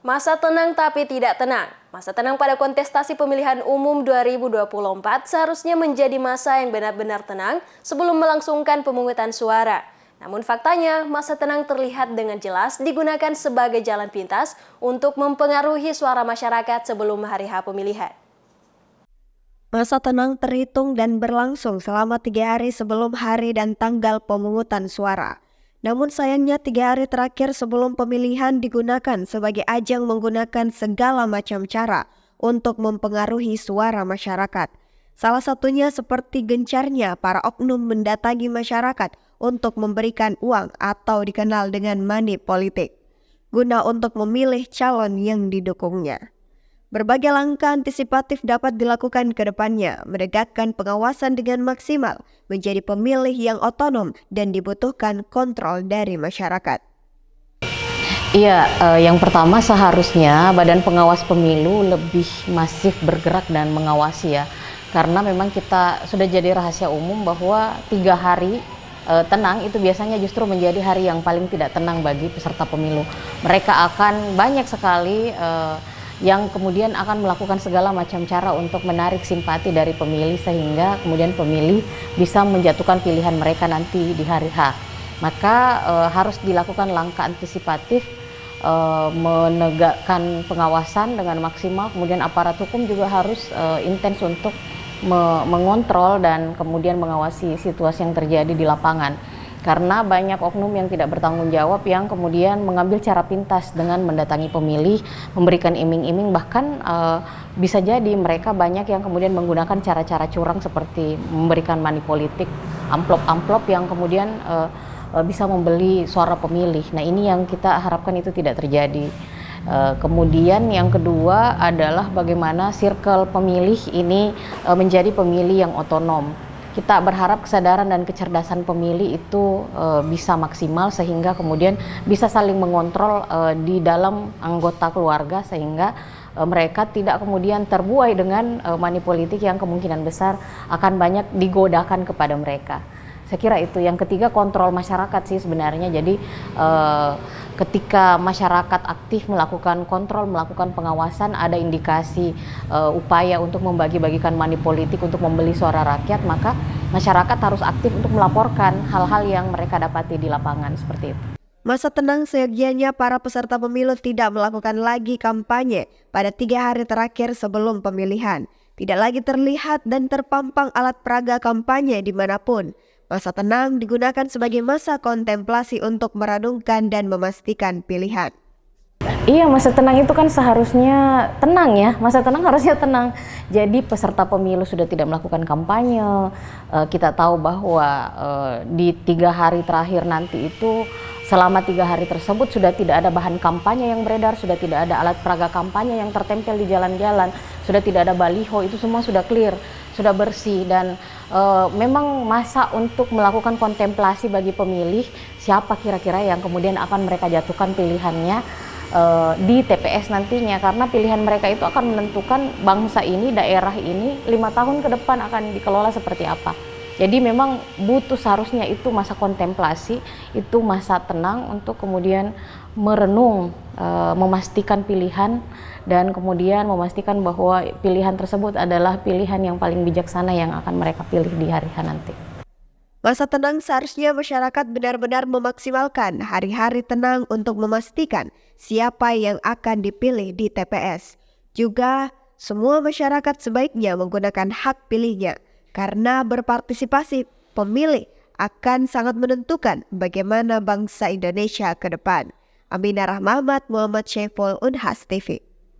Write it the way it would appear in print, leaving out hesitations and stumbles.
Masa tenang tapi tidak tenang. Masa tenang pada kontestasi pemilihan umum 2024 seharusnya menjadi masa yang benar-benar tenang sebelum melangsungkan pemungutan suara. Namun faktanya, masa tenang terlihat dengan jelas digunakan sebagai jalan pintas untuk mempengaruhi suara masyarakat sebelum hari H pemilihan. Masa tenang terhitung dan berlangsung selama 3 hari sebelum hari dan tanggal pemungutan suara. Namun sayangnya 3 hari terakhir sebelum pemilihan digunakan sebagai ajang menggunakan segala macam cara untuk mempengaruhi suara masyarakat. Salah satunya seperti gencarnya para oknum mendatangi masyarakat untuk memberikan uang atau dikenal dengan money politik, guna untuk memilih calon yang didukungnya. Berbagai langkah antisipatif dapat dilakukan ke depannya, menegakkan pengawasan dengan maksimal, menjadi pemilih yang otonom dan dibutuhkan kontrol dari masyarakat. Iya, yang pertama seharusnya Badan Pengawas Pemilu lebih masif bergerak dan mengawasi ya, karena memang kita sudah jadi rahasia umum bahwa 3 hari tenang itu biasanya justru menjadi hari yang paling tidak tenang bagi peserta pemilu. Mereka akan banyak sekali yang kemudian akan melakukan segala macam cara untuk menarik simpati dari pemilih sehingga kemudian pemilih bisa menjatuhkan pilihan mereka nanti di hari H. Maka harus dilakukan langkah antisipatif, menegakkan pengawasan dengan maksimal, kemudian aparat hukum juga harus intens untuk mengontrol dan kemudian mengawasi situasi yang terjadi di lapangan. Karena banyak oknum yang tidak bertanggung jawab yang kemudian mengambil cara pintas dengan mendatangi pemilih, memberikan iming-iming, bahkan bisa jadi mereka banyak yang kemudian menggunakan cara-cara curang seperti memberikan money politik, amplop-amplop yang kemudian bisa membeli suara pemilih. Nah, ini yang kita harapkan itu tidak terjadi. Kemudian yang kedua adalah bagaimana circle pemilih ini menjadi pemilih yang otonom. Kita berharap kesadaran dan kecerdasan pemilih itu bisa maksimal sehingga kemudian bisa saling mengontrol di dalam anggota keluarga sehingga mereka tidak kemudian terbuai dengan money politik yang kemungkinan besar akan banyak digodakan kepada mereka. Saya kira itu. Yang ketiga, kontrol masyarakat sih sebenarnya. Jadi ketika masyarakat aktif melakukan kontrol, melakukan pengawasan, ada indikasi upaya untuk membagi-bagikan money politik untuk membeli suara rakyat, maka masyarakat harus aktif untuk melaporkan hal-hal yang mereka dapati di lapangan seperti itu. Masa tenang seyogianya para peserta pemilu tidak melakukan lagi kampanye pada 3 hari terakhir sebelum pemilihan. Tidak lagi terlihat dan terpampang alat peraga kampanye dimanapun. Masa tenang digunakan sebagai masa kontemplasi untuk merenungkan dan memastikan pilihan. Iya, masa tenang itu kan seharusnya tenang ya, masa tenang harusnya tenang. Jadi peserta pemilu sudah tidak melakukan kampanye, kita tahu bahwa di 3 hari terakhir nanti itu, selama 3 hari tersebut sudah tidak ada bahan kampanye yang beredar, sudah tidak ada alat peraga kampanye yang tertempel di jalan-jalan, sudah tidak ada baliho, itu semua sudah clear, sudah bersih dan memang masa untuk melakukan kontemplasi bagi pemilih siapa kira-kira yang kemudian akan mereka jatuhkan pilihannya di TPS nantinya, karena pilihan mereka itu akan menentukan bangsa ini, daerah ini 5 tahun ke depan akan dikelola seperti apa. Jadi memang butuh seharusnya itu masa kontemplasi, itu masa tenang untuk kemudian merenung, memastikan pilihan dan kemudian memastikan bahwa pilihan tersebut adalah pilihan yang paling bijaksana yang akan mereka pilih di hari H nanti. Masa tenang seharusnya masyarakat benar-benar memaksimalkan hari-hari tenang untuk memastikan siapa yang akan dipilih di TPS. Juga semua masyarakat sebaiknya menggunakan hak pilihnya karena berpartisipasi pemilih akan sangat menentukan bagaimana bangsa Indonesia ke depan. Aminah Rahmat, Muhammad Syaiful, Unhas TV.